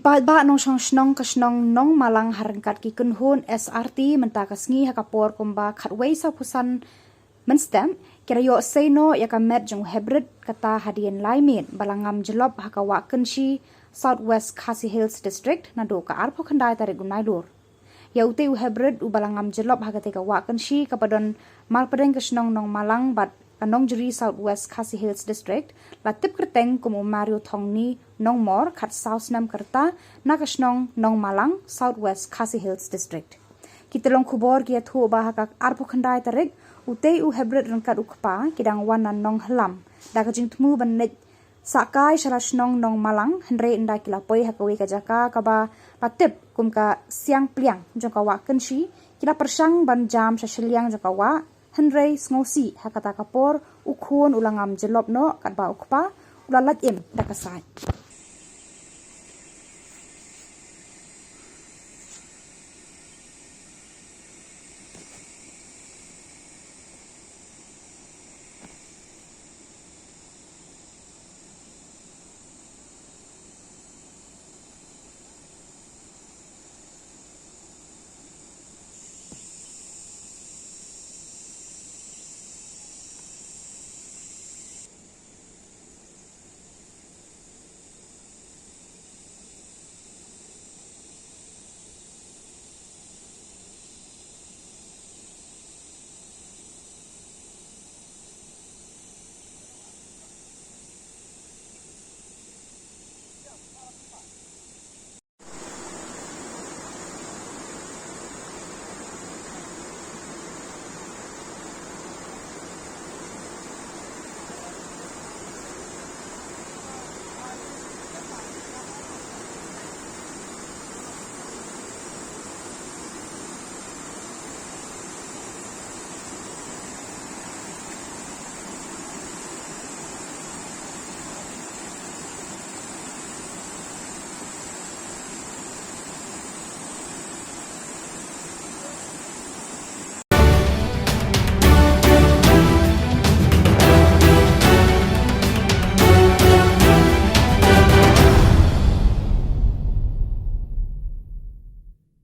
paidbah nongshong shnong ka shnong Nongmalang ryngkat ki kynhun SRT mynta ka sngi kapor kumba khatwei sa pusan stem kirayo seno ya ka Miet jong Heprit kata Hadien Miet bala Ngam Jyllop Wah Kynshi SWKHD district naduh ka arpo khandai tarik Nailur. Ya ute Heprit bala Ngam Jyllop kate ka Wah Kynshi kapadon mal pdeng ka shnong Nongmalang bat Nonggjri SWKHD district latip kyrteng kumu Mario Thongni Nongmor khat snem kata na ka shnong Nongmalang SWKHD district. Tyllong Khubor ki thu ba ka arpo khandai tarik ute Heprit ryngkat ukpa kidang wanan nong hlam da ka jingtmu bannet sakai shala shnong Nongmalang henre inda kila poi hakawi ka jaka kaba latip kum ka siang pliang jong ka Wah Kynshi kila persang ban jam sa shiliang jong ka wa henre sngosi hakata kapor ukhun ulangam Jyllop no katba ukpa ulalat im da kasai.